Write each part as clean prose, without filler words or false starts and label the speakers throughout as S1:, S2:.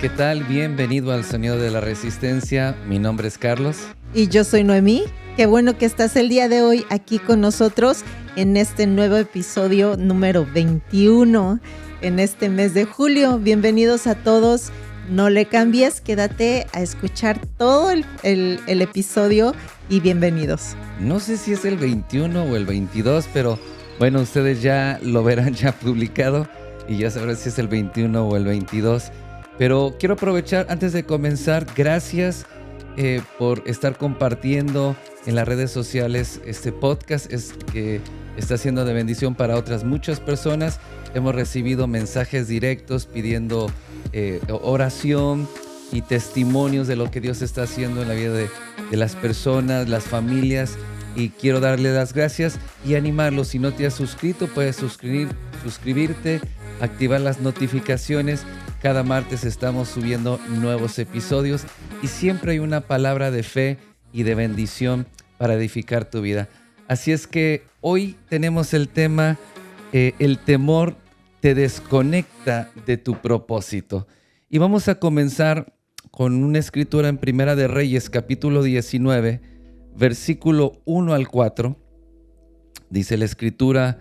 S1: ¿qué tal? Bienvenido al Sonido de la Resistencia. Mi nombre es Carlos.
S2: Y yo soy Noemí. Qué bueno que estás el día de hoy aquí con nosotros en este nuevo episodio número 21 en este mes de julio. Bienvenidos a todos. No le cambies, quédate a escuchar todo el episodio y bienvenidos.
S1: No sé si es el 21 o el 22, pero bueno, ustedes ya lo verán ya publicado y ya sabrán si es el 21 o el 22. Pero quiero aprovechar antes de comenzar, gracias por estar compartiendo en las redes sociales este podcast que está siendo de bendición para otras muchas personas. Hemos recibido mensajes directos pidiendo oración y testimonios de lo que Dios está haciendo en la vida de las personas, las familias, y quiero darle las gracias y animarlos. Si no te has suscrito, puedes suscribirte, activar las notificaciones. Cada martes estamos subiendo nuevos episodios y siempre hay una palabra de fe y de bendición para edificar tu vida. Así es que hoy tenemos el tema, el temor te desconecta de tu propósito. Y vamos a comenzar con una escritura en Primera de Reyes, capítulo 19, versículo 1 al 4. Dice la escritura: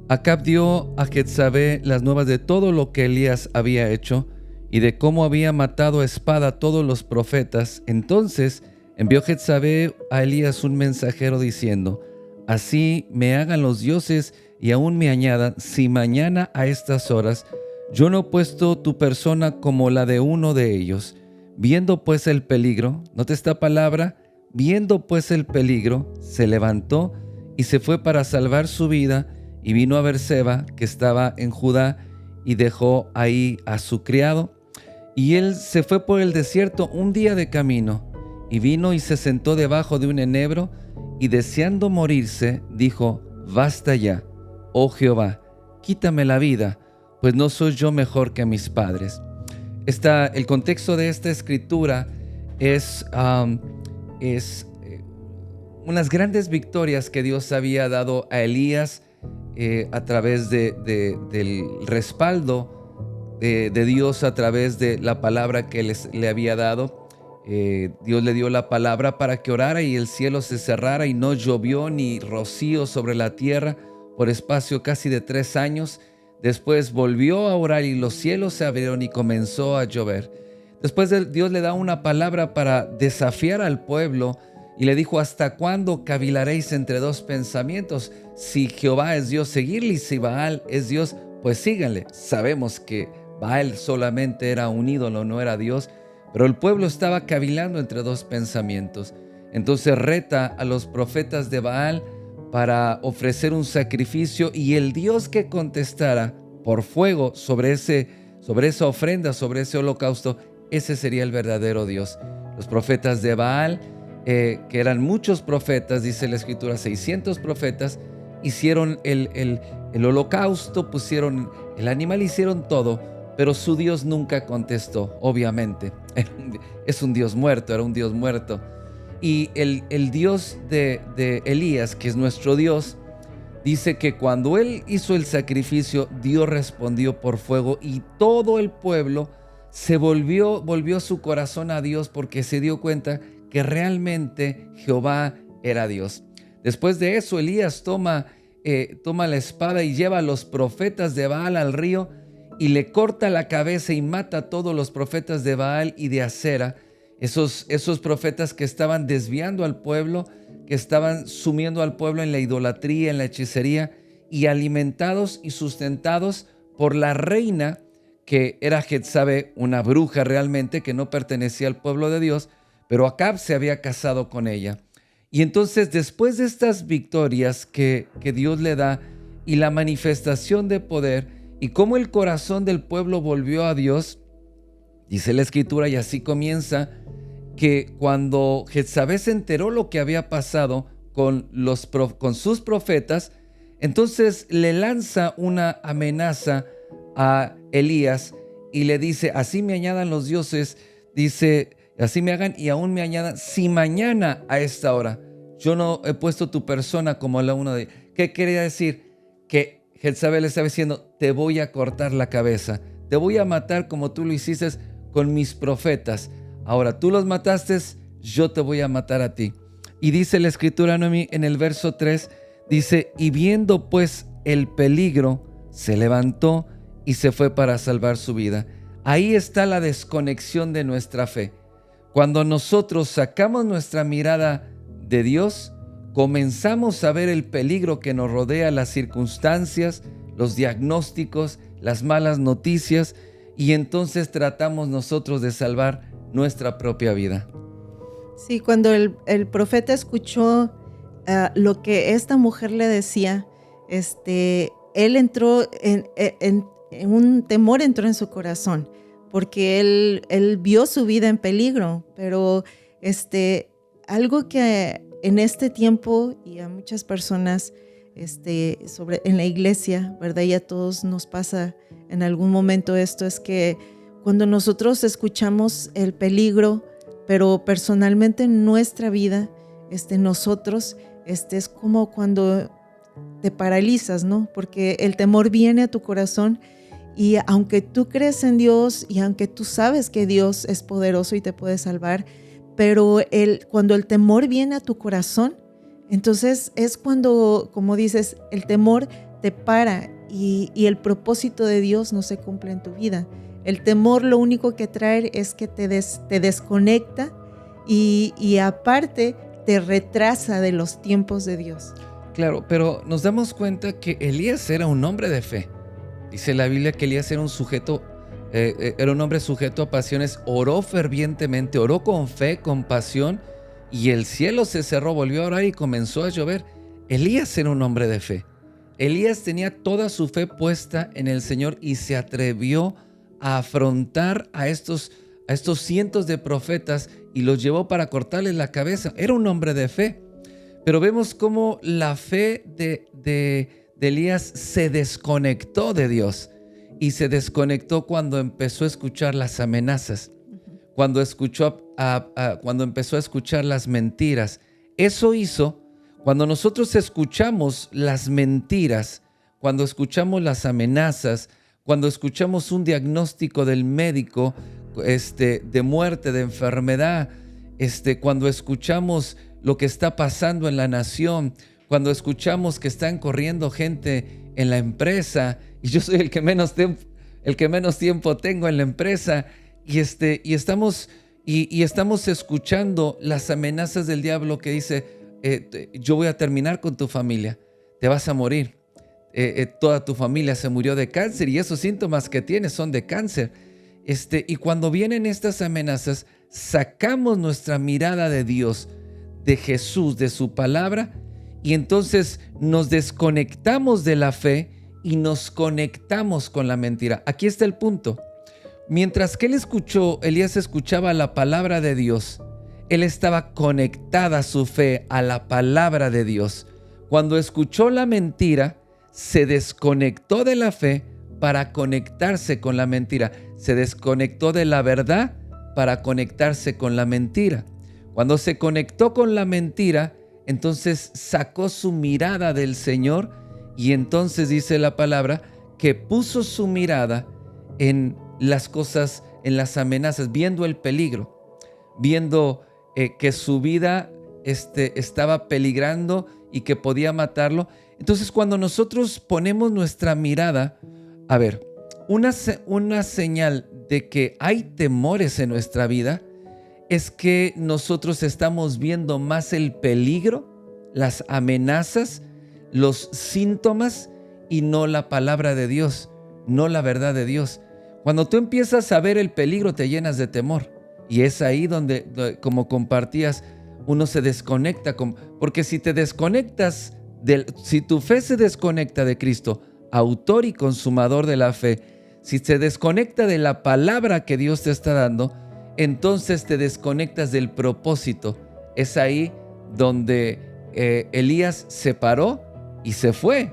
S1: Acab dio a Jezabel las nuevas de todo lo que Elías había hecho y de cómo había matado a espada a todos los profetas. Entonces envió Jezabel a Elías un mensajero diciendo: Así me hagan los dioses y aún me añadan, si mañana a estas horas yo no he puesto tu persona como la de uno de ellos. Viendo pues el peligro, nota esta palabra, viendo pues el peligro, se levantó y se fue para salvar su vida, y vino a Berseba, que estaba en Judá, y dejó ahí a su criado. Y él se fue por el desierto un día de camino, y vino y se sentó debajo de un enebro, y deseando morirse, dijo: Basta ya, oh Jehová, quítame la vida, pues no soy yo mejor que mis padres. El contexto de esta escritura es unas grandes victorias que Dios había dado a Elías a través del respaldo de Dios, a través de la palabra que le había dado. Dios le dio la palabra para que orara y el cielo se cerrara y no llovió ni rocío sobre la tierra por espacio casi de 3 años. Después volvió a orar y los cielos se abrieron y comenzó a llover. Después Dios le da una palabra para desafiar al pueblo y le dijo: ¿hasta cuándo cavilaréis entre dos pensamientos? Si Jehová es Dios, seguirle, y si Baal es Dios, pues síganle. Sabemos que Baal solamente era un ídolo, no era Dios, pero el pueblo estaba cavilando entre dos pensamientos. Entonces reta a los profetas de Baal para ofrecer un sacrificio, y el Dios que contestara por fuego sobre esa ofrenda, sobre ese holocausto, ese sería el verdadero Dios. Los profetas de Baal, que eran muchos profetas, dice la escritura, 600 profetas, hicieron el holocausto, pusieron el animal, hicieron todo, pero su Dios nunca contestó, obviamente. Es un Dios muerto, era un Dios muerto. Y el Dios de Elías, que es nuestro Dios, dice que cuando él hizo el sacrificio, Dios respondió por fuego, y todo el pueblo se volvió su corazón a Dios, porque se dio cuenta que realmente Jehová era Dios. Después de eso, Elías toma la espada y lleva a los profetas de Baal al río y le corta la cabeza y mata a todos los profetas de Baal y de Acera. Esos profetas que estaban desviando al pueblo, que estaban sumiendo al pueblo en la idolatría, en la hechicería, y alimentados y sustentados por la reina, que era Jezabel, una bruja realmente que no pertenecía al pueblo de Dios, pero Acab se había casado con ella. Y entonces, después de estas victorias que Dios le da, y la manifestación de poder, y cómo el corazón del pueblo volvió a Dios, dice la escritura, y así comienza, que cuando Jezabel se enteró lo que había pasado con sus profetas, entonces le lanza una amenaza a Elías y le dice: así me añadan los dioses, dice, así me hagan y aún me añadan, si mañana a esta hora yo no he puesto tu persona como la una de ellos. ¿Qué quería decir? Que Jezabel le estaba diciendo: te voy a cortar la cabeza, te voy a matar como tú lo hiciste con mis profetas. Ahora tú los mataste, yo te voy a matar a ti. Y dice la escritura, Noemí, en el verso 3, dice, y viendo pues el peligro, se levantó y se fue para salvar su vida. Ahí está la desconexión de nuestra fe. Cuando nosotros sacamos nuestra mirada de Dios, comenzamos a ver el peligro que nos rodea, las circunstancias, los diagnósticos, las malas noticias, y entonces tratamos nosotros de salvar nuestra propia vida.
S2: Sí, cuando el profeta escuchó lo que esta mujer le decía, él entró en un temor, entró en su corazón, porque él vio su vida en peligro. Pero algo que en este tiempo y a muchas personas en la iglesia, ¿verdad? Y a todos nos pasa en algún momento esto, es que cuando nosotros escuchamos el peligro, pero personalmente en nuestra vida, nosotros, es como cuando te paralizas, ¿no? Porque el temor viene a tu corazón, y aunque tú crees en Dios y aunque tú sabes que Dios es poderoso y te puede salvar, pero cuando el temor viene a tu corazón, entonces es cuando, como dices, el temor te para y el propósito de Dios no se cumple en tu vida. El temor lo único que trae es que te desconecta y aparte te retrasa de los tiempos de Dios.
S1: Claro, pero nos damos cuenta que Elías era un hombre de fe. Dice la Biblia que Elías era era un hombre sujeto a pasiones, oró fervientemente, oró con fe, con pasión, y el cielo se cerró, volvió a orar y comenzó a llover. Elías era un hombre de fe. Elías tenía toda su fe puesta en el Señor y se atrevió a afrontar a estos cientos de profetas y los llevó para cortarles la cabeza. Era un hombre de fe. Pero vemos cómo la fe de Elías se desconectó de Dios, y se desconectó cuando empezó a escuchar las amenazas, cuando empezó a escuchar las mentiras. Eso hizo, cuando nosotros escuchamos las mentiras, cuando escuchamos las amenazas, cuando escuchamos un diagnóstico del médico de muerte, de enfermedad, cuando escuchamos lo que está pasando en la nación, cuando escuchamos que están corriendo gente en la empresa, y yo soy el que menos tiempo tengo en la empresa, y estamos escuchando las amenazas del diablo que dice, yo voy a terminar con tu familia, te vas a morir, toda tu familia se murió de cáncer, y esos síntomas que tienes son de cáncer. Y cuando vienen estas amenazas, sacamos nuestra mirada de Dios, de Jesús, de su palabra, y entonces nos desconectamos de la fe y nos conectamos con la mentira. Aquí está el punto. Mientras que Elías escuchaba la palabra de Dios, él estaba conectada su fe a la palabra de Dios. Cuando escuchó la mentira, se desconectó de la fe para conectarse con la mentira. Se desconectó de la verdad para conectarse con la mentira. Cuando se conectó con la mentira, entonces sacó su mirada del Señor, y entonces dice la palabra que puso su mirada en las cosas, en las amenazas, viendo el peligro, viendo que su vida estaba peligrando y que podía matarlo. Entonces, cuando nosotros ponemos nuestra mirada, a ver, una señal de que hay temores en nuestra vida es que nosotros estamos viendo más el peligro, las amenazas, los síntomas, y no la palabra de Dios, no la verdad de Dios. Cuando tú empiezas a ver el peligro, te llenas de temor, y es ahí donde, como compartías, uno se desconecta, porque si te desconectas, si tu fe se desconecta de Cristo, autor y consumador de la fe, si se desconecta de la palabra que Dios te está dando, entonces te desconectas del propósito. Es ahí donde Elías se paró y se fue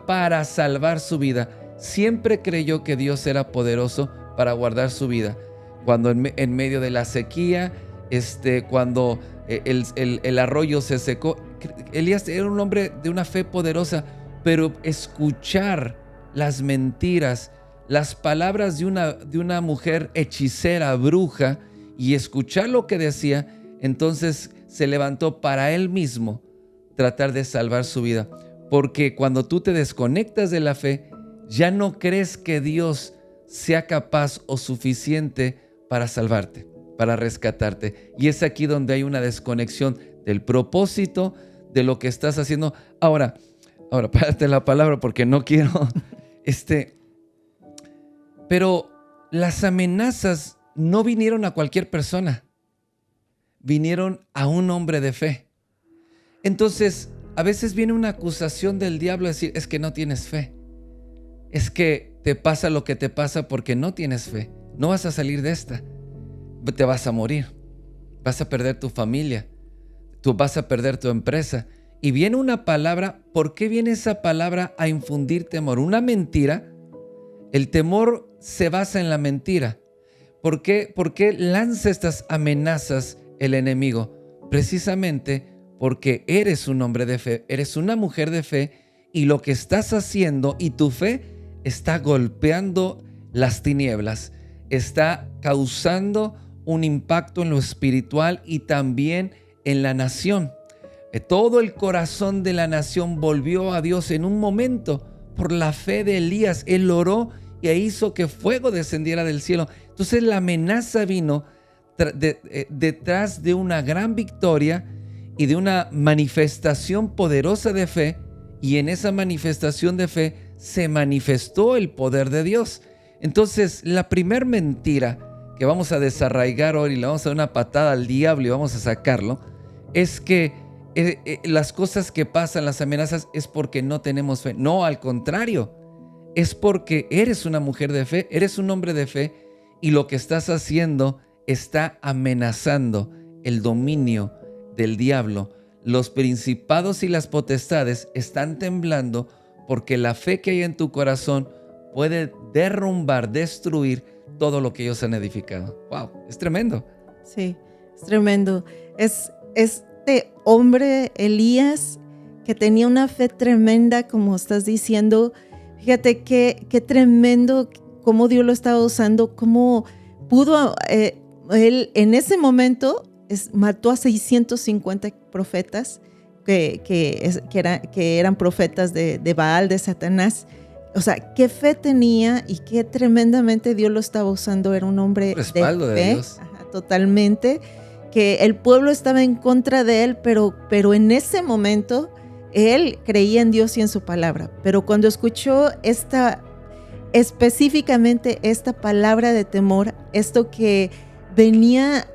S1: para salvar su vida. Siempre creyó que Dios era poderoso para guardar su vida. Cuando en medio de la sequía, cuando el arroyo se secó, Elías era un hombre de una fe poderosa, pero escuchar las mentiras, las palabras de una mujer hechicera, bruja, y escuchar lo que decía, entonces se levantó para él mismo tratar de salvar su vida. Porque cuando tú te desconectas de la fe, ya no crees que Dios sea capaz o suficiente para salvarte, para rescatarte. Y es aquí donde hay una desconexión del propósito de lo que estás haciendo. Ahora, párate la palabra porque no quiero. Pero las amenazas no vinieron a cualquier persona. Vinieron a un hombre de fe. Entonces, a veces viene una acusación del diablo a decir, es que no tienes fe. Es que te pasa lo que te pasa porque no tienes fe. No vas a salir de esta. Te vas a morir. Vas a perder tu familia. Tú vas a perder tu empresa. Y viene una palabra. ¿Por qué viene esa palabra a infundir temor? Una mentira. El temor se basa en la mentira. ¿Por qué lanza estas amenazas el enemigo? Precisamente porque eres un hombre de fe, eres una mujer de fe, y lo que estás haciendo y tu fe está golpeando las tinieblas, está causando un impacto en lo espiritual y también en la nación. Todo el corazón de la nación volvió a Dios en un momento por la fe de Elías. Él oró y hizo que fuego descendiera del cielo. Entonces la amenaza vino detrás de una gran victoria y de una manifestación poderosa de fe, y en esa manifestación de fe se manifestó el poder de Dios. Entonces, la primer mentira que vamos a desarraigar hoy y le vamos a dar una patada al diablo y vamos a sacarlo, es que las cosas que pasan, las amenazas, es porque no tenemos fe. No, al contrario, es porque eres una mujer de fe, eres un hombre de fe, y lo que estás haciendo está amenazando el dominio del diablo. Los principados y las potestades están temblando porque la fe que hay en tu corazón puede derrumbar, destruir todo lo que ellos han edificado. ¡Wow! Es tremendo.
S2: Sí, es tremendo. Es este hombre, Elías, que tenía una fe tremenda, como estás diciendo. Fíjate qué tremendo cómo Dios lo estaba usando, cómo pudo él en ese momento mató a 650 profetas que eran profetas de Baal, de Satanás. O sea, qué fe tenía y qué tremendamente Dios lo estaba usando. Era un hombre
S1: respaldo de fe, Dios.
S2: Ajá, totalmente. Que el pueblo estaba en contra de él, pero en ese momento él creía en Dios y en su palabra. Pero cuando escuchó específicamente esta palabra de temor, esto que venía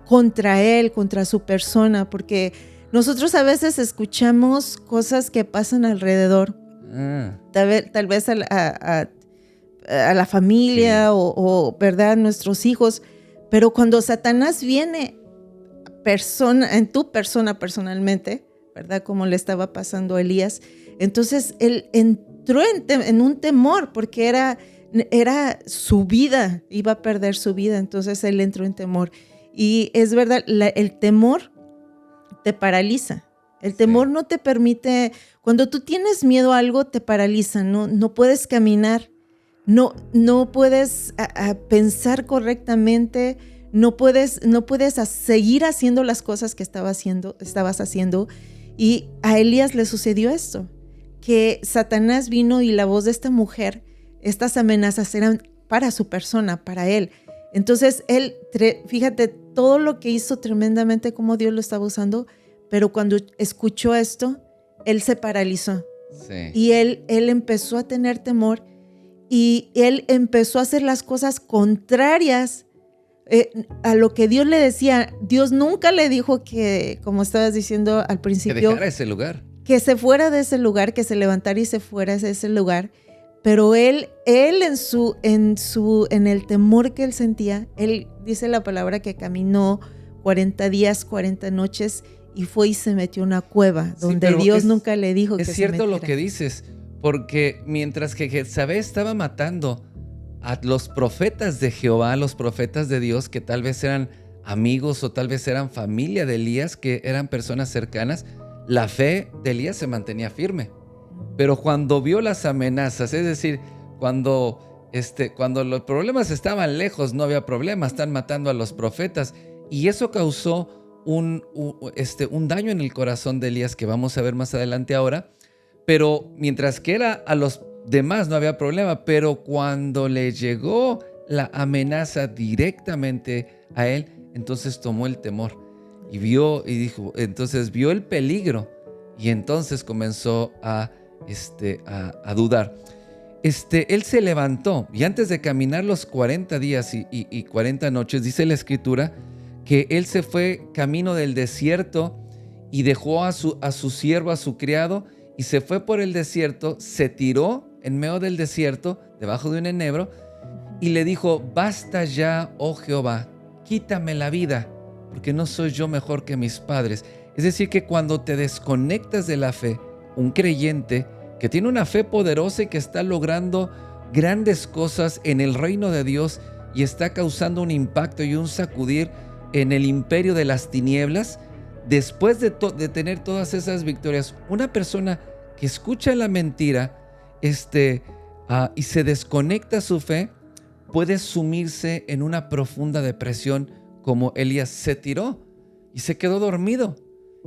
S2: contra él, contra su persona, porque nosotros a veces escuchamos cosas que pasan alrededor, tal vez a la familia, sí, o ¿verdad? Nuestros hijos, pero cuando Satanás viene en tu persona personalmente, ¿verdad? Como le estaba pasando a Elías, entonces él entró en un temor porque era su vida, iba a perder su vida, entonces él entró en temor. Y es verdad, el temor te paraliza. El temor no te permite, cuando tú tienes miedo a algo, te paraliza, no puedes caminar, no puedes pensar correctamente, no puedes seguir haciendo las cosas que estabas haciendo. Y a Elías le sucedió esto, que Satanás vino y la voz de esta mujer, estas amenazas eran para su persona, para él. Entonces él, fíjate todo lo que hizo tremendamente, cómo Dios lo estaba usando, pero cuando escuchó esto, él se paralizó. Sí. Y él empezó a tener temor y él empezó a hacer las cosas contrarias a lo que Dios le decía. Dios nunca le dijo que, como estabas diciendo al principio,
S1: que dejara ese lugar,
S2: que se fuera de ese lugar, que se levantara y se fuera de ese lugar. Pero él en el temor que él sentía, él dice la palabra que caminó 40 días, 40 noches y fue y se metió en una cueva donde Dios nunca le dijo que se metiera. Es cierto
S1: lo que dices, porque mientras que Jezabel estaba matando a los profetas de Jehová, a los profetas de Dios, que tal vez eran amigos o tal vez eran familia de Elías, que eran personas cercanas, la fe de Elías se mantenía firme. Pero cuando vio las amenazas, es decir, cuando los problemas estaban lejos, no había problemas, están matando a los profetas. Y eso causó un daño en el corazón de Elías, que vamos a ver más adelante ahora. Pero mientras que era a los demás no había problema, pero cuando le llegó la amenaza directamente a él, entonces tomó el temor y vio el peligro, y entonces comenzó a dudar. Él se levantó, y antes de caminar los 40 días y 40 noches, dice la Escritura que él se fue camino del desierto y dejó a su siervo, a su criado, y se fue por el desierto, se tiró en medio del desierto, debajo de un enebro, y le dijo: basta ya, oh Jehová, quítame la vida, porque no soy yo mejor que mis padres. Es decir, que cuando te desconectas de la fe, un creyente que tiene una fe poderosa y que está logrando grandes cosas en el reino de Dios y está causando un impacto y un sacudir en el imperio de las tinieblas, después de tener todas esas victorias, una persona que escucha la mentira y se desconecta su fe, puede sumirse en una profunda depresión, como Elías se tiró y se quedó dormido.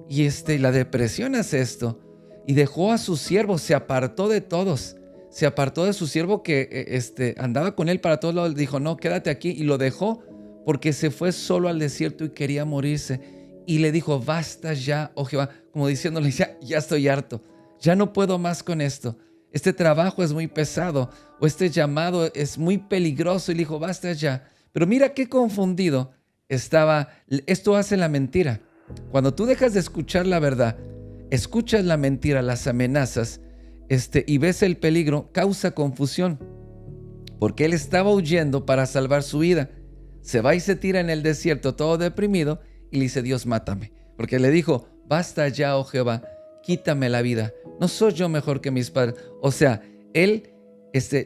S1: Y la depresión hace esto. Y dejó a su siervo, se apartó de todos. Se apartó de su siervo que andaba con él para todos lados. Dijo: no, quédate aquí. Y lo dejó porque se fue solo al desierto y quería morirse. Y le dijo: basta ya, oh Jehová. Como diciéndole: ya estoy harto. Ya no puedo más con esto. Este trabajo es muy pesado. O este llamado es muy peligroso. Y le dijo: basta ya. Pero mira qué confundido estaba. Esto hace la mentira. Cuando tú dejas de escuchar la verdad, escuchas la mentira, las amenazas, y ves el peligro, causa confusión. Porque él estaba huyendo para salvar su vida. Se va y se tira en el desierto todo deprimido y le dice: Dios, mátame. Porque le dijo: basta ya, oh Jehová, quítame la vida. No soy yo mejor que mis padres. O sea, él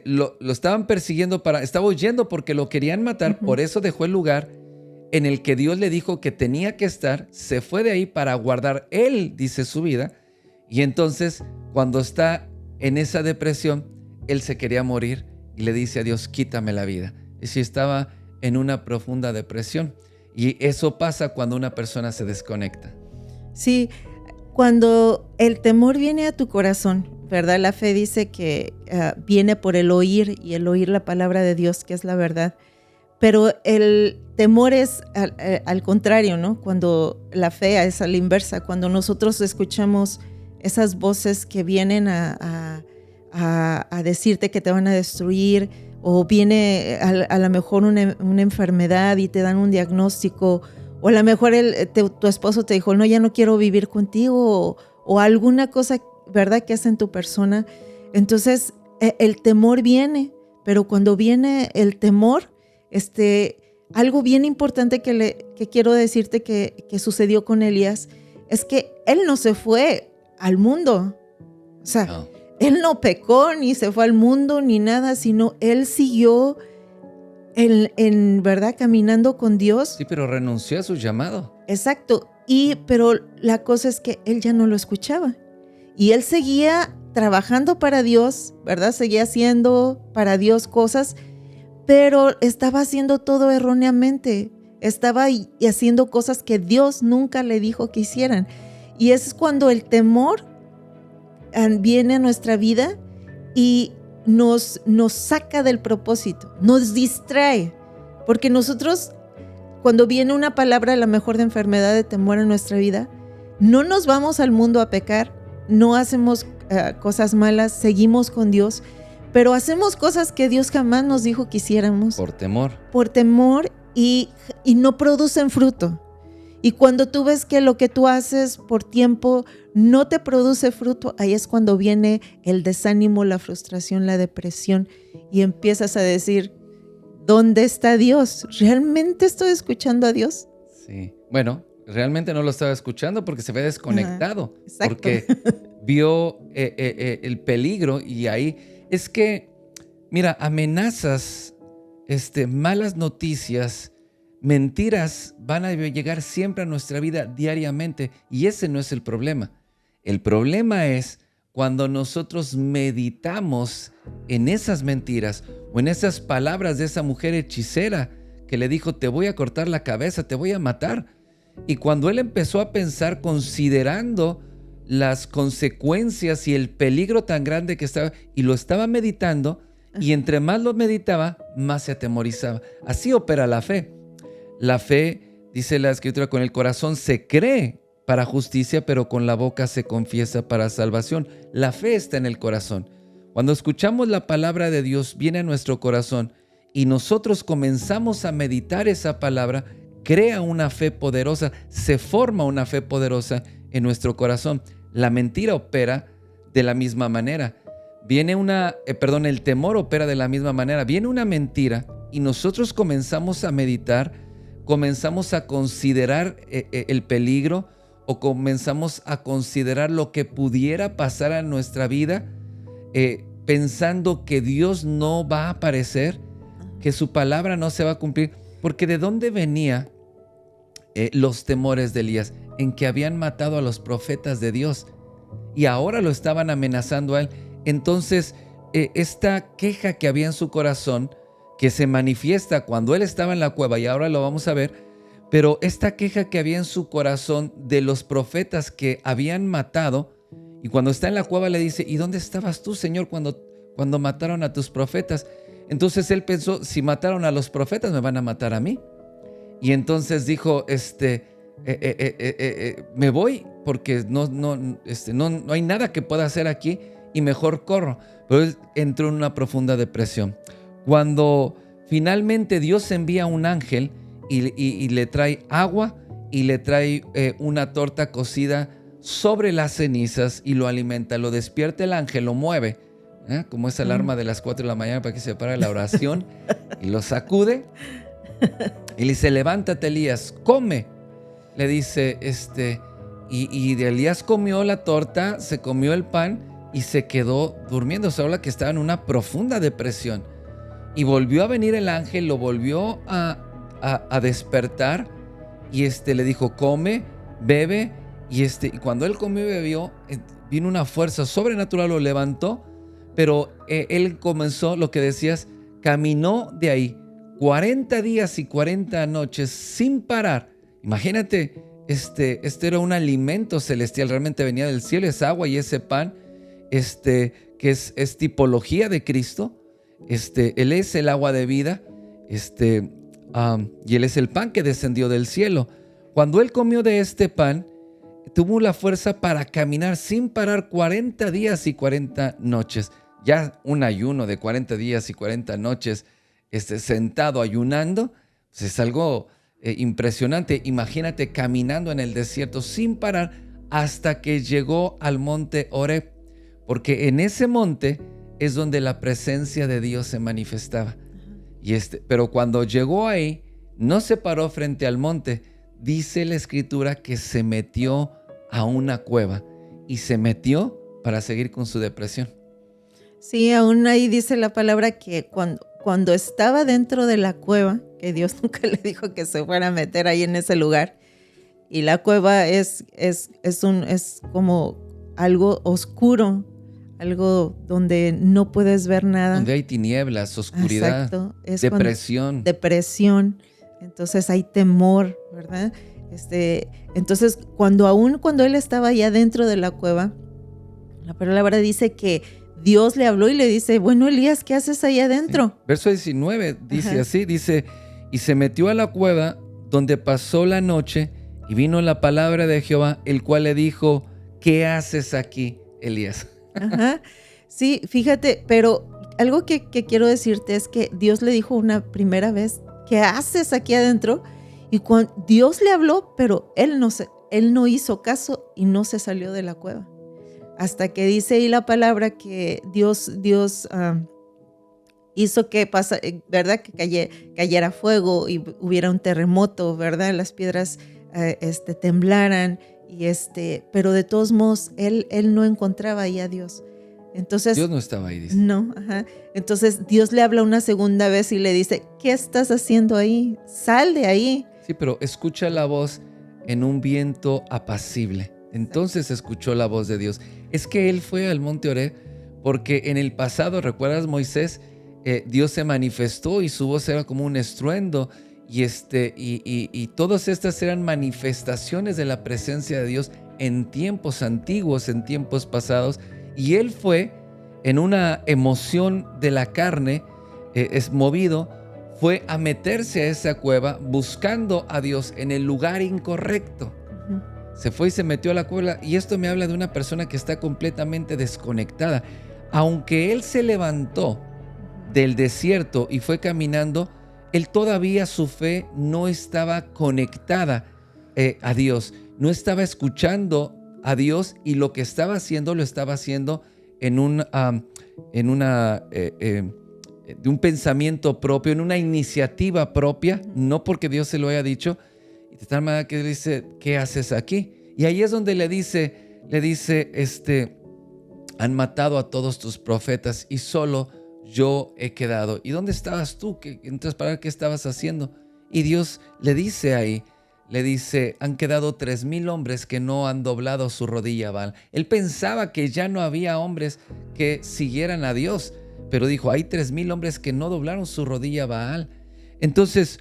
S1: lo estaban persiguiendo, estaba huyendo porque lo querían matar. Por eso dejó el lugar en el que Dios le dijo que tenía que estar. Se fue de ahí para guardar, él dice, su vida. Y entonces, cuando está en esa depresión, él se quería morir y le dice a Dios: quítame la vida. Y si estaba en una profunda depresión. Y eso pasa cuando una persona se desconecta.
S2: Sí, cuando el temor viene a tu corazón, ¿verdad? La fe dice que viene por el oír, y el oír la palabra de Dios, que es la verdad. Pero el temor es al contrario, ¿no? Cuando la fe es a la inversa, cuando nosotros escuchamos esas voces que vienen a decirte que te van a destruir, o viene a lo mejor una enfermedad y te dan un diagnóstico, o a lo mejor tu esposo te dijo: no, ya no quiero vivir contigo, o alguna cosa, ¿verdad?, que hace en tu persona. Entonces el temor viene, pero cuando viene el temor, algo bien importante que quiero decirte que sucedió con Elías es que él no se fue al mundo. O sea, no. Él no pecó ni se fue al mundo ni nada, sino él siguió en verdad caminando con Dios.
S1: Sí, pero renunció a su llamado.
S2: Exacto. Pero la cosa es que él ya no lo escuchaba. Y él seguía trabajando para Dios, ¿verdad? Seguía haciendo para Dios cosas, pero estaba haciendo todo erróneamente. Estaba haciendo cosas que Dios nunca le dijo que hicieran. Y es cuando el temor viene a nuestra vida y nos saca del propósito, nos distrae. Porque nosotros, cuando viene una palabra a lo mejor de enfermedad, de temor en nuestra vida, no nos vamos al mundo a pecar, no hacemos cosas malas, seguimos con Dios, pero hacemos cosas que Dios jamás nos dijo que hiciéramos.
S1: Por temor.
S2: Por temor, y no producen fruto. Y cuando tú ves que lo que tú haces por tiempo no te produce fruto, ahí es cuando viene el desánimo, la frustración, la depresión, y empiezas a decir: ¿dónde está Dios? ¿Realmente estoy escuchando a Dios?
S1: Sí. Bueno, realmente no lo estaba escuchando porque se ve desconectado.
S2: Exacto.
S1: Porque vio el peligro, y ahí es que, mira, amenazas, malas noticias, mentiras van a llegar siempre a nuestra vida diariamente, y ese no es el problema. El problema es cuando nosotros meditamos en esas mentiras o en esas palabras de esa mujer hechicera que le dijo, te voy a cortar la cabeza, te voy a matar. Y cuando él empezó a pensar, considerando las consecuencias y el peligro tan grande que estaba, y lo estaba meditando, y entre más lo meditaba, más se atemorizaba. Así opera la fe. La fe, dice la Escritura, con el corazón se cree para justicia, pero con la boca se confiesa para salvación. La fe está en el corazón. Cuando escuchamos la palabra de Dios, viene a nuestro corazón y nosotros comenzamos a meditar esa palabra, crea una fe poderosa, se forma una fe poderosa en nuestro corazón. La mentira opera de la misma manera. El temor opera de la misma manera. Viene una mentira y nosotros comenzamos a meditar, comenzamos a considerar el peligro o comenzamos a considerar lo que pudiera pasar en nuestra vida, pensando que Dios no va a aparecer, que su palabra no se va a cumplir. Porque ¿de dónde venía los temores de Elías? En que habían matado a los profetas de Dios y ahora lo estaban amenazando a él. Entonces, esta queja que había en su corazón, que se manifiesta cuando él estaba en la cueva, y ahora lo vamos a ver, pero esta queja que había en su corazón de los profetas que habían matado, y cuando está en la cueva le dice, ¿y dónde estabas tú, Señor, cuando mataron a tus profetas? Entonces él pensó, si mataron a los profetas, me van a matar a mí. Y entonces dijo, me voy porque no hay nada que pueda hacer aquí y mejor corro. Pero él entró en una profunda depresión. Cuando finalmente Dios envía un ángel y le trae agua y le trae una torta cocida sobre las cenizas y lo alimenta, lo despierta el ángel, lo mueve, como esa alarma de las 4 de la mañana para que se pare la oración, y lo sacude y le dice, levántate, Elías, come. Le dice, y Elías comió la torta, se comió el pan y se quedó durmiendo. Se habla que estaba en una profunda depresión. Y volvió a venir el ángel, lo volvió a despertar y le dijo, come, bebe. Y cuando él comió y bebió, vino una fuerza sobrenatural, lo levantó, pero él comenzó, lo que decías, caminó de ahí 40 días y 40 noches sin parar. Imagínate, era un alimento celestial, realmente venía del cielo, esa agua y ese pan, que es tipología de Cristo. Él es el agua de vida, y Él es el pan que descendió del cielo. Cuando Él comió de este pan, tuvo la fuerza para caminar sin parar 40 días y 40 noches. Ya un ayuno de 40 días y 40 noches, sentado ayunando, pues es algo impresionante. Imagínate caminando en el desierto sin parar hasta que llegó al monte Horeb, porque en ese monte es donde la presencia de Dios se manifestaba. Pero cuando llegó ahí, no se paró frente al monte. Dice la Escritura que se metió a una cueva y se metió para seguir con su depresión.
S2: Sí, aún ahí dice la palabra que cuando estaba dentro de la cueva, que Dios nunca le dijo que se fuera a meter ahí en ese lugar, y la cueva es como algo oscuro, algo donde no puedes ver nada.
S1: Donde hay tinieblas, oscuridad,
S2: exacto,
S1: depresión.
S2: Depresión, entonces hay temor, ¿verdad? Entonces cuando él estaba allá dentro de la cueva, la palabra dice que Dios le habló y le dice, bueno, Elías, ¿qué haces ahí adentro?
S1: Sí. Verso 19 dice así, dice, y se metió a la cueva donde pasó la noche y vino la palabra de Jehová, el cual le dijo, ¿qué haces aquí, Elías?
S2: Ajá. Sí, fíjate, pero algo que quiero decirte es que Dios le dijo una primera vez, ¿qué haces aquí adentro? Y cuando Dios le habló, pero él no hizo caso y no se salió de la cueva. Hasta que dice ahí la palabra que Dios hizo que ¿verdad? Que cayera fuego y hubiera un terremoto, ¿verdad? Las piedras temblaran, pero de todos modos él no encontraba ahí a Dios. Entonces,
S1: Dios no estaba ahí, dice.
S2: No, ajá. Entonces Dios le habla una segunda vez y le dice, ¿qué estás haciendo ahí? Sal de ahí.
S1: Sí, pero escucha la voz en un viento apacible. Entonces escuchó la voz de Dios. Es que él fue al monte Oreb porque en el pasado, ¿recuerdas, Moisés? Dios se manifestó y su voz era como un estruendo y todas estas eran manifestaciones de la presencia de Dios en tiempos antiguos, en tiempos pasados, y él fue en una emoción de la carne, es movido, fue a meterse a esa cueva buscando a Dios en el lugar incorrecto. Se fue y se metió a la cueva, y esto me habla de una persona que está completamente desconectada. Aunque él se levantó del desierto y fue caminando, él todavía su fe no estaba conectada a Dios, no estaba escuchando a Dios, y lo que estaba haciendo lo estaba haciendo de un pensamiento propio, en una iniciativa propia, no porque Dios se lo haya dicho, y de tal manera que dice, ¿qué haces aquí? Y ahí es donde le dice, han matado a todos tus profetas y solo yo he quedado. ¿Y dónde estabas tú? Entonces, ¿para qué estabas haciendo? Y Dios le dice ahí, han quedado 3,000 hombres que no han doblado su rodilla a Baal. Él pensaba que ya no había hombres que siguieran a Dios, pero dijo, hay 3,000 hombres que no doblaron su rodilla a Baal. Entonces,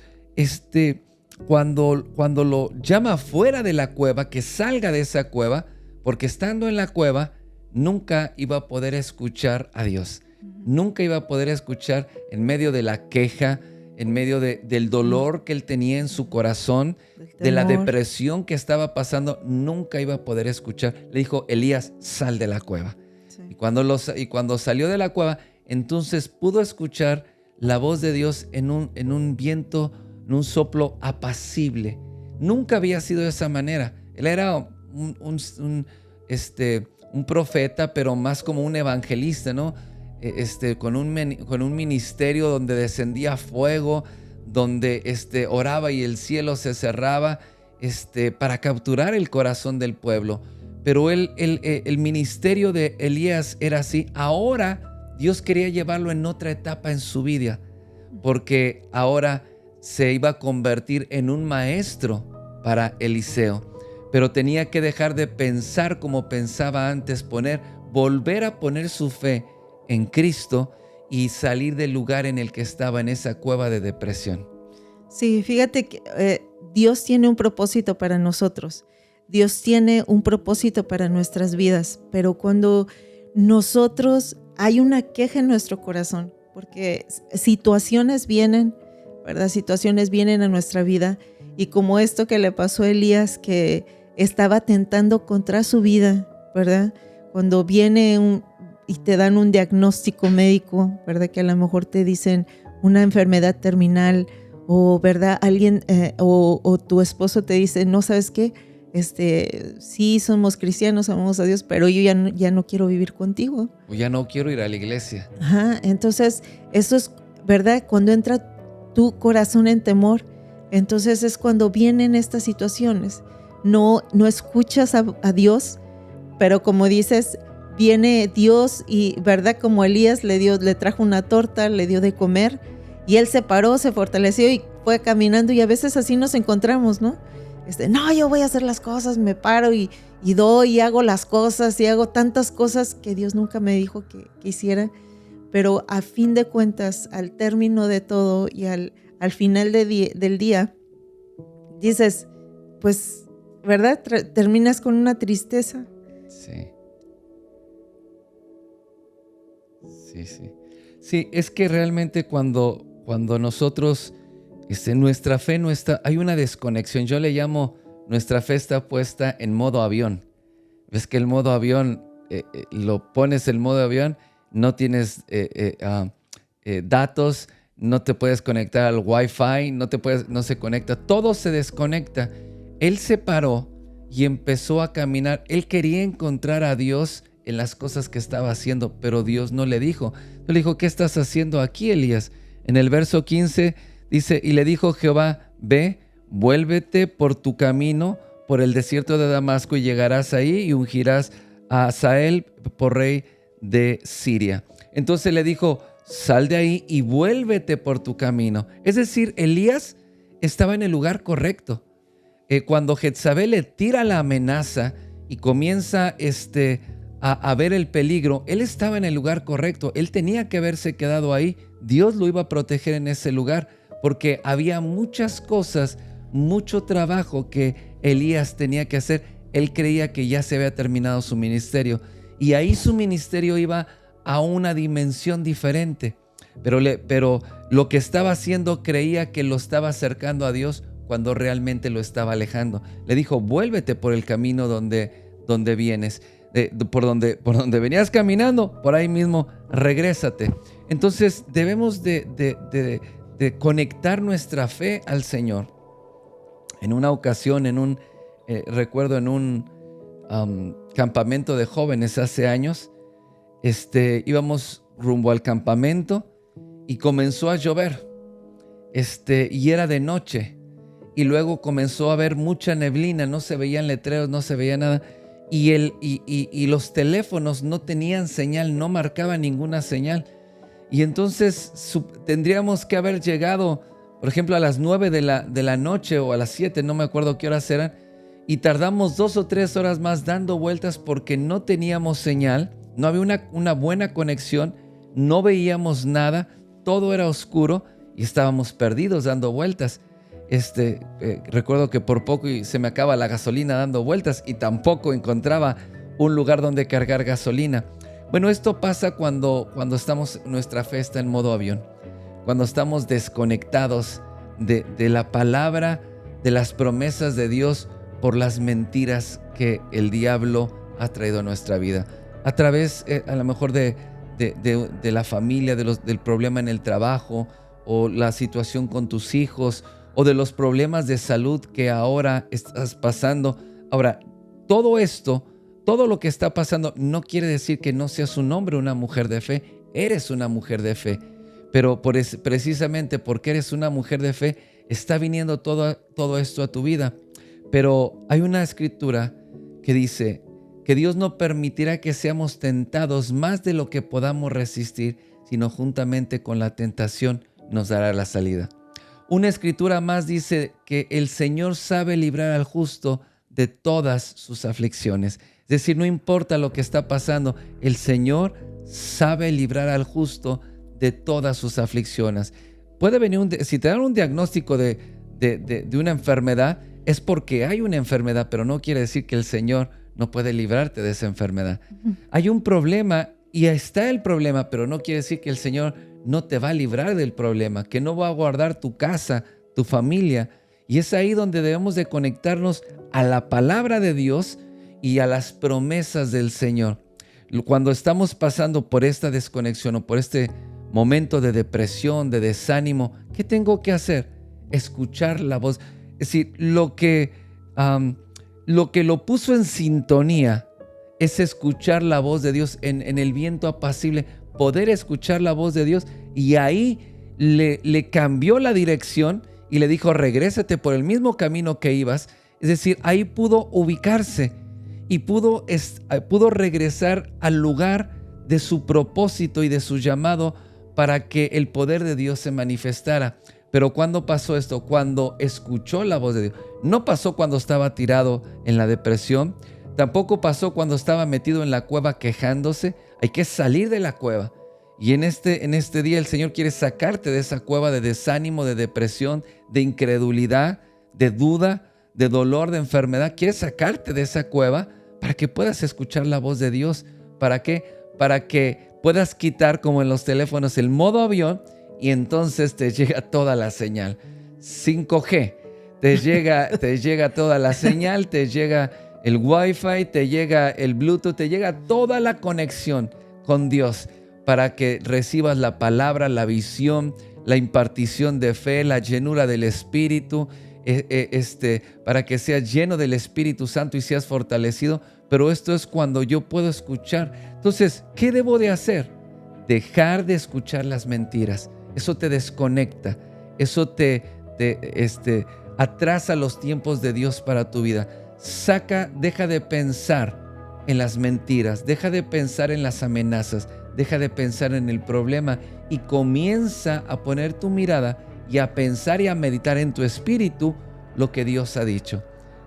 S1: cuando lo llama fuera de la cueva, que salga de esa cueva, porque estando en la cueva, nunca iba a poder escuchar a Dios. Nunca iba a poder escuchar en medio de la queja, en medio del dolor que él tenía en su corazón, de la depresión que estaba pasando, nunca iba a poder escuchar. Le dijo, Elías, sal de la cueva. Sí. Y cuando salió de la cueva, entonces pudo escuchar la voz de Dios en un viento, en un soplo apacible. Nunca había sido de esa manera. Él era un profeta, pero más como un evangelista, ¿no? Con un ministerio donde descendía fuego, donde oraba y el cielo se cerraba para capturar el corazón del pueblo. Pero el ministerio de Elías era así. Ahora Dios quería llevarlo en otra etapa en su vida, porque ahora se iba a convertir en un maestro para Eliseo. Pero tenía que dejar de pensar como pensaba antes, volver a poner su fe en Cristo y salir del lugar en el que estaba, en esa cueva de depresión.
S2: Sí, fíjate que Dios tiene un propósito para nosotros. Dios tiene un propósito para nuestras vidas, pero cuando nosotros hay una queja en nuestro corazón, porque situaciones vienen, ¿verdad? Situaciones vienen a nuestra vida, y como esto que le pasó a Elías, que estaba atentando contra su vida, ¿verdad? Cuando viene y te dan un diagnóstico médico, ¿verdad? Que a lo mejor te dicen una enfermedad terminal, o ¿verdad? Alguien o tu esposo te dice, no, ¿sabes qué? Sí, somos cristianos, amamos a Dios, pero yo ya no quiero vivir contigo.
S1: O ya no quiero ir a la iglesia.
S2: Ajá, entonces eso es, ¿verdad? Cuando entra tu corazón en temor, entonces es cuando vienen estas situaciones. No escuchas a Dios, pero como dices, viene Dios y, ¿verdad? Como Elías le trajo una torta, le dio de comer, y él se paró, se fortaleció y fue caminando, y a veces así nos encontramos, ¿no? No, yo voy a hacer las cosas, me paro y doy y hago las cosas y hago tantas cosas que Dios nunca me dijo que hiciera, pero a fin de cuentas, al término de todo y al final del día, dices, pues, ¿verdad? Terminas con una tristeza.
S1: Sí. Sí, es que realmente cuando nosotros, nuestra fe no está, hay una desconexión. Yo le llamo, nuestra fe está puesta en modo avión. Ves que el modo avión, lo pones en modo avión, no tienes datos, no te puedes conectar al Wi-Fi, no se conecta, todo se desconecta. Él se paró y empezó a caminar. Él quería encontrar a Dios en las cosas que estaba haciendo, pero Dios no le dijo. No le dijo, ¿qué estás haciendo aquí, Elías? En el verso 15 dice, y le dijo Jehová, ve, vuélvete por tu camino, por el desierto de Damasco, y llegarás ahí y ungirás a Hazael por rey de Siria. Entonces le dijo, sal de ahí y vuélvete por tu camino. Es decir, Elías estaba en el lugar correcto. Cuando Jezabel le tira la amenaza y comienza a ver el peligro, él estaba en el lugar correcto. Él tenía que haberse quedado ahí. Dios lo iba a proteger en ese lugar porque había muchas cosas, mucho trabajo que Elías tenía que hacer. Él creía que ya se había terminado su ministerio y ahí su ministerio iba a una dimensión diferente. Pero lo que estaba haciendo creía que lo estaba acercando a Dios cuando realmente lo estaba alejando. Le dijo, vuélvete por el camino donde vienes. Por donde venías caminando, por ahí mismo, regrésate. Entonces debemos de conectar nuestra fe al Señor. En una ocasión, recuerdo en un campamento de jóvenes hace años, íbamos rumbo al campamento y comenzó a llover, y era de noche, y luego comenzó a haber mucha neblina, no se veían letreros, no se veía nada. Y los teléfonos no tenían señal, no marcaban ninguna señal. Y entonces tendríamos que haber llegado, por ejemplo, a las 9 de la noche o a las 7, no me acuerdo qué horas eran, y tardamos 2 o 3 horas más dando vueltas porque no teníamos señal, no había una buena conexión, no veíamos nada, todo era oscuro y estábamos perdidos dando vueltas. Recuerdo que por poco se me acaba la gasolina dando vueltas y tampoco encontraba un lugar donde cargar gasolina. Bueno, esto pasa cuando nuestra fe está en modo avión, cuando estamos desconectados de la palabra, de las promesas de Dios por las mentiras que el diablo ha traído a nuestra vida. A través, a lo mejor de la familia, del problema en el trabajo o la situación con tus hijos, o de los problemas de salud que ahora estás pasando. Ahora, todo esto, todo lo que está pasando, no quiere decir que no seas un hombre o una mujer de fe. Eres una mujer de fe, pero precisamente porque eres una mujer de fe, está viniendo todo esto a tu vida. Pero hay una escritura que dice que Dios no permitirá que seamos tentados más de lo que podamos resistir, sino juntamente con la tentación nos dará la salida. Una escritura más dice que el Señor sabe librar al justo de todas sus aflicciones. Es decir, no importa lo que está pasando, el Señor sabe librar al justo de todas sus aflicciones. Puede venir si te dan un diagnóstico de una enfermedad, es porque hay una enfermedad, pero no quiere decir que el Señor no puede librarte de esa enfermedad. Hay un problema y está el problema, pero no quiere decir que el Señor no te va a librar del problema, que no va a guardar tu casa, tu familia. Y es ahí donde debemos de conectarnos a la palabra de Dios y a las promesas del Señor. Cuando estamos pasando por esta desconexión o por este momento de depresión, de desánimo, ¿qué tengo que hacer? Escuchar la voz. Es decir, lo que lo puso en sintonía es escuchar la voz de Dios en el viento apacible, poder escuchar la voz de Dios, y ahí le cambió la dirección y le dijo, regrésate por el mismo camino que ibas. Es decir, ahí pudo ubicarse y pudo regresar al lugar de su propósito y de su llamado para que el poder de Dios se manifestara. Pero ¿cuándo pasó esto? Cuando escuchó la voz de Dios. No pasó cuando estaba tirado en la depresión, tampoco pasó cuando estaba metido en la cueva quejándose. Hay que salir de la cueva. Y en este día el Señor quiere sacarte de esa cueva de desánimo, de depresión, de incredulidad, de duda, de dolor, de enfermedad. Quiere sacarte de esa cueva para que puedas escuchar la voz de Dios. ¿Para qué? Para que puedas quitar, como en los teléfonos, el modo avión, y entonces te llega toda la señal. 5G. Te llega toda la señal, te llega el Wi-Fi, te llega el Bluetooth, te llega toda la conexión con Dios para que recibas la palabra, la visión, la impartición de fe, la llenura del Espíritu, para que seas lleno del Espíritu Santo y seas fortalecido. Pero esto es cuando yo puedo escuchar. Entonces, ¿qué debo de hacer? Dejar de escuchar las mentiras. Eso te desconecta. Eso te atrasa los tiempos de Dios para tu vida. Deja de pensar en las mentiras, deja de pensar en las amenazas, deja de pensar en el problema y comienza a poner tu mirada y a pensar y a meditar en tu espíritu lo que Dios ha dicho.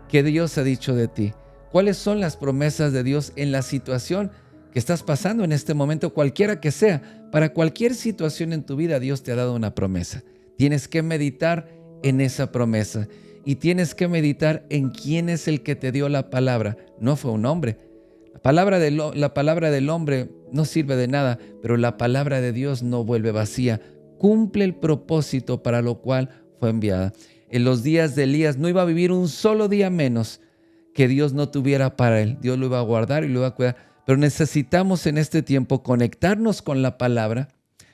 S1: ¿Qué Dios ha dicho de ti? ¿Cuáles son las promesas de Dios en la situación que estás pasando en este momento, cualquiera que sea? Para cualquier situación en tu vida, Dios te ha dado una promesa. Tienes que meditar en esa promesa y tienes que meditar en quién es el que te dio la palabra. No fue un hombre. La palabra del hombre no sirve de nada, pero la palabra de Dios no vuelve vacía. Cumple el propósito para lo cual fue enviada. En los días de Elías no iba a vivir un solo día menos que Dios no tuviera para él. Dios lo iba a guardar y lo iba a cuidar. Pero necesitamos en este tiempo conectarnos con la palabra,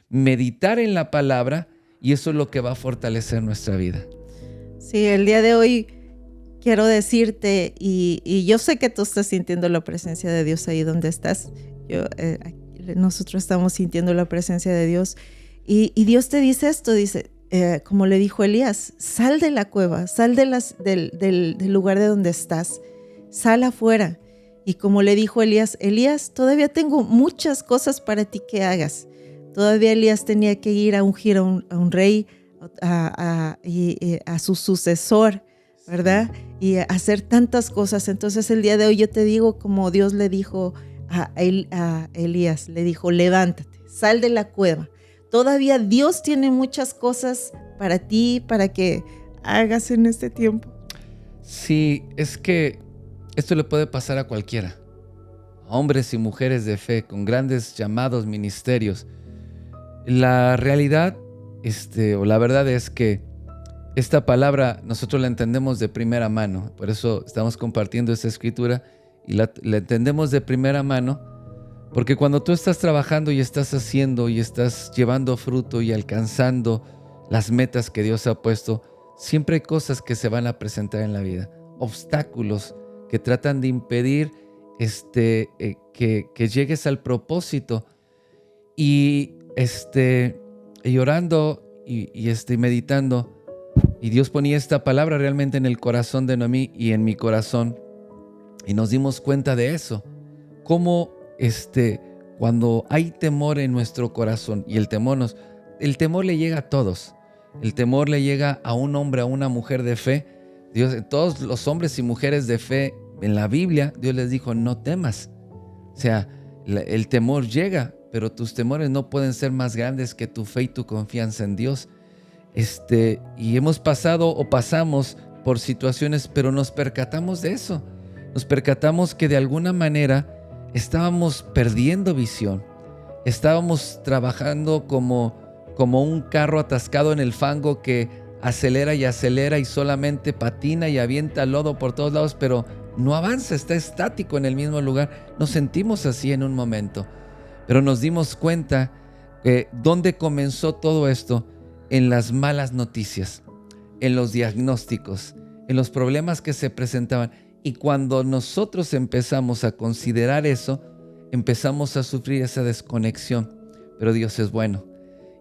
S1: meditar en la palabra, y eso es lo que va a fortalecer nuestra vida. Sí, el día de hoy quiero decirte, y yo sé que tú estás sintiendo la presencia de Dios ahí donde estás. Nosotros estamos sintiendo la presencia de Dios. Y Dios te dice esto, dice, como le dijo Elías, sal de la cueva, sal del lugar de donde estás, sal afuera. Y como le dijo Elías, todavía tengo muchas cosas para ti que hagas. Todavía Elías tenía que ir a ungir a un rey, a su sucesor, ¿verdad? Y hacer tantas cosas. Entonces el día de hoy yo te digo, como Dios le dijo a Elías, le dijo, levántate, sal de la cueva. Todavía Dios tiene muchas cosas para ti, para que hagas en este tiempo. Sí, es que esto le puede pasar a cualquiera, a hombres y mujeres de fe con grandes llamados ministerios. La realidad, o la verdad es que esta palabra nosotros la entendemos de primera mano. Por eso estamos compartiendo esta escritura y la entendemos de primera mano, porque cuando tú estás trabajando y estás haciendo y estás llevando fruto y alcanzando las metas que Dios ha puesto, siempre hay cosas que se van a presentar en la vida, obstáculos que tratan de impedir que llegues al propósito. Y orando y meditando, y Dios ponía esta palabra realmente en el corazón de Noemí y en mi corazón, y nos dimos cuenta de eso, cómo cuando hay temor en nuestro corazón, y el temor le llega a todos, el temor le llega a un hombre, a una mujer de fe. Dios, todos los hombres y mujeres de fe en la Biblia, Dios les dijo, no temas. O sea, el temor llega, pero tus temores no pueden ser más grandes que tu fe y tu confianza en Dios. Y hemos pasado o pasamos por situaciones, pero nos percatamos de eso. Nos percatamos que de alguna manera estábamos perdiendo visión. Estábamos trabajando como un carro atascado en el fango que acelera y solamente patina y avienta lodo por todos lados, pero no avanza, está estático en el mismo lugar. Nos sentimos así en un momento, pero nos dimos cuenta que ¿dónde comenzó todo esto? En las malas noticias, en los diagnósticos, en los problemas que se presentaban. Y cuando nosotros empezamos a considerar eso, empezamos a sufrir esa desconexión. Pero Dios es bueno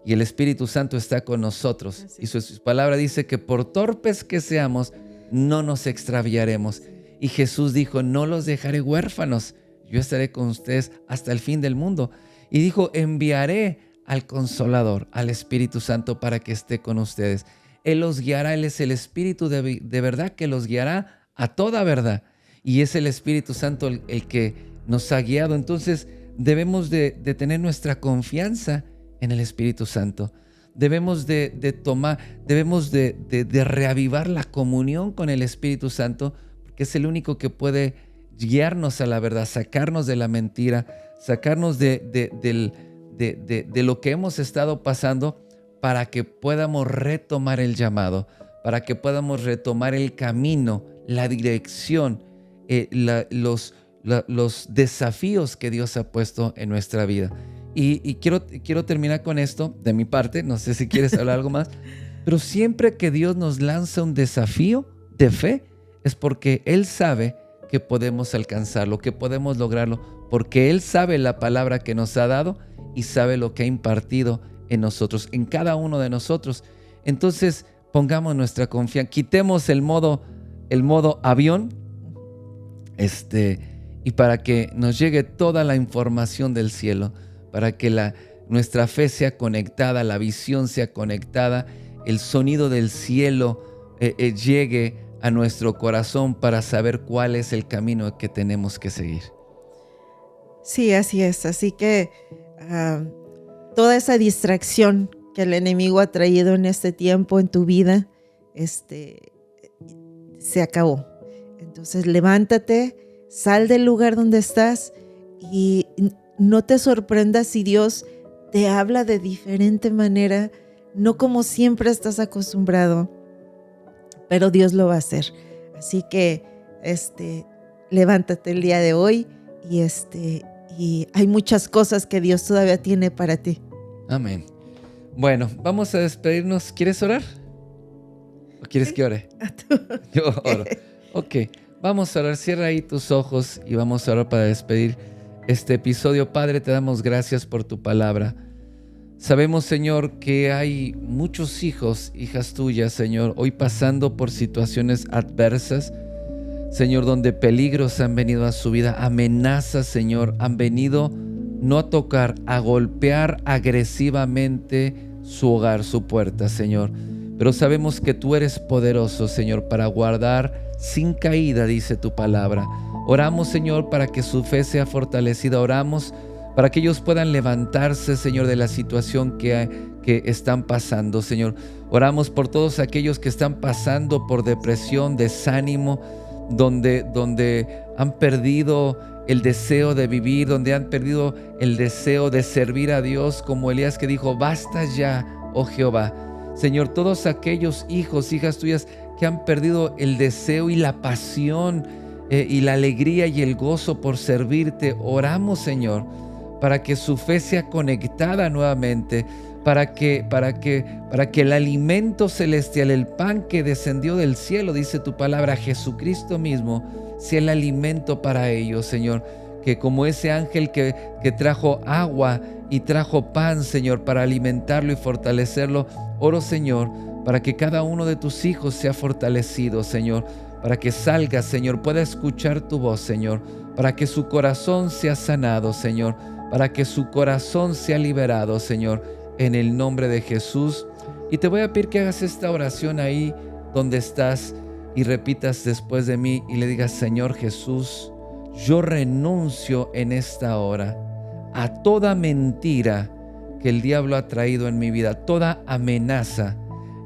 S1: y el Espíritu Santo está con nosotros. Y su palabra dice que por torpes que seamos, no nos extraviaremos. Y Jesús dijo, no los dejaré huérfanos, yo estaré con ustedes hasta el fin del mundo. Y dijo, enviaré al Consolador, al Espíritu Santo, para que esté con ustedes. Él los guiará, Él es el Espíritu de verdad que los guiará a toda verdad. Y es el Espíritu Santo el que nos ha guiado. Entonces debemos de tener nuestra confianza en el Espíritu Santo. Debemos de reavivar la comunión con el Espíritu Santo, porque es el único que puede guiarnos a la verdad, sacarnos de la mentira, sacarnos de lo que hemos estado pasando, para que podamos retomar el llamado, para que podamos retomar el camino, la dirección, los desafíos que Dios ha puesto en nuestra vida. Y quiero terminar con esto de mi parte, no sé si quieres hablar algo más, pero siempre que Dios nos lanza un desafío de fe, es porque Él sabe que podemos alcanzarlo, que podemos lograrlo, porque Él sabe la palabra que nos ha dado y sabe lo que ha impartido en nosotros, en cada uno de nosotros. Entonces pongamos nuestra confianza, quitemos el modo avión, y para que nos llegue toda la información del cielo, para que nuestra fe sea conectada, la visión sea conectada, el sonido del cielo llegue a nuestro corazón para saber cuál es el camino que tenemos que seguir.
S2: Sí, así es. Así que toda esa distracción que el enemigo ha traído en este tiempo en tu vida, se acabó. Entonces levántate, sal del lugar donde estás y no te sorprendas si Dios te habla de diferente manera, no como siempre estás acostumbrado, pero Dios lo va a hacer. Así que levántate el día de hoy y hay muchas cosas que Dios todavía tiene para ti.
S1: Amén. Bueno, vamos a despedirnos. ¿Quieres orar? ¿O quieres que ore? Yo oro. Ok, vamos a orar. Cierra ahí tus ojos y vamos a orar para despedir este episodio. Padre, te damos gracias por tu palabra. Sabemos, Señor, que hay muchos hijos, hijas tuyas, Señor, hoy pasando por situaciones adversas, Señor, donde peligros han venido a su vida, amenazas, Señor, han venido no a tocar, a golpear agresivamente su hogar, su puerta, Señor. Pero sabemos que tú eres poderoso, Señor, para guardar sin caída, dice tu palabra. Oramos, Señor, para que su fe sea fortalecida. Oramos para que ellos puedan levantarse, Señor, de la situación que están pasando, Señor. Oramos por todos aquellos que están pasando por depresión, desánimo, donde han perdido el deseo de vivir, donde han perdido el deseo de servir a Dios, como Elías que dijo, basta ya, oh Jehová. Señor, todos aquellos hijos, hijas tuyas que han perdido el deseo y la pasión y la alegría y el gozo por servirte, oramos, Señor, para que su fe sea conectada nuevamente, para que el alimento celestial, el pan que descendió del cielo, dice tu palabra, Jesucristo mismo, sea el alimento para ellos, Señor. Que como ese ángel que trajo agua y trajo pan, Señor, para alimentarlo y fortalecerlo, oro, Señor, para que cada uno de tus hijos sea fortalecido, Señor, para que salga, Señor, pueda escuchar tu voz, Señor, para que su corazón sea sanado, Señor, para que su corazón sea liberado, Señor, en el nombre de Jesús. Y te voy a pedir que hagas esta oración ahí donde estás y repitas después de mí y le digas, Señor Jesús, yo renuncio en esta hora a toda mentira que el diablo ha traído en mi vida, toda amenaza.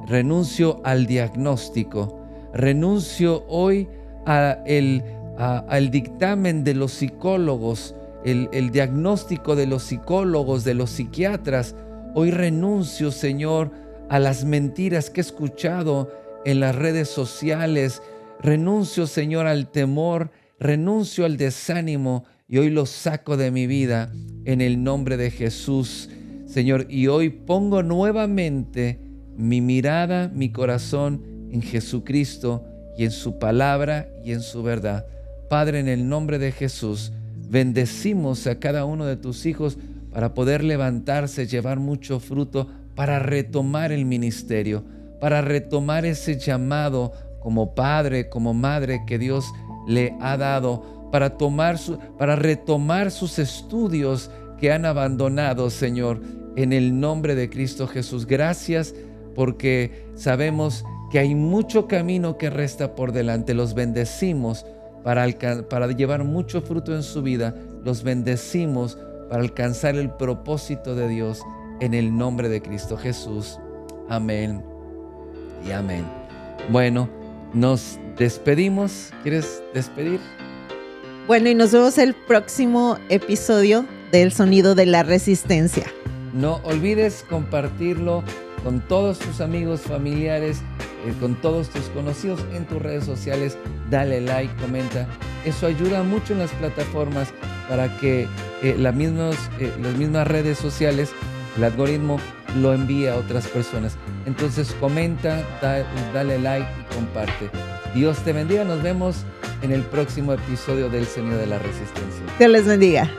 S1: Renuncio al diagnóstico, renuncio hoy al dictamen de los psicólogos, el diagnóstico de los psicólogos, de los psiquiatras. Hoy renuncio, Señor, a las mentiras que he escuchado en las redes sociales. Renuncio, Señor, al temor, renuncio al desánimo y hoy lo saco de mi vida en el nombre de Jesús, Señor. Y hoy pongo nuevamente mi mirada, mi corazón en Jesucristo y en su palabra y en su verdad. Padre, en el nombre de Jesús, bendecimos a cada uno de tus hijos para poder levantarse, llevar mucho fruto, para retomar el ministerio, para retomar ese llamado como padre, como madre que Dios le ha dado, para retomar sus estudios que han abandonado, Señor, en el nombre de Cristo Jesús. Gracias porque sabemos que hay mucho camino que resta por delante. Los bendecimos para llevar mucho fruto en su vida. Los bendecimos para alcanzar el propósito de Dios en el nombre de Cristo Jesús. Amén y amén. Bueno, nos despedimos. ¿Quieres despedir?
S2: Bueno, y nos vemos el próximo episodio del Sonido de la Resistencia.
S1: No olvides compartirlo con todos tus amigos, familiares, con todos tus conocidos en tus redes sociales. Dale like, comenta. Eso ayuda mucho en las plataformas para que las mismas redes sociales, el algoritmo lo envíe a otras personas. Entonces comenta, dale like y comparte. Dios te bendiga. Nos vemos en el próximo episodio del Sonido de la Resistencia.
S2: Dios les bendiga.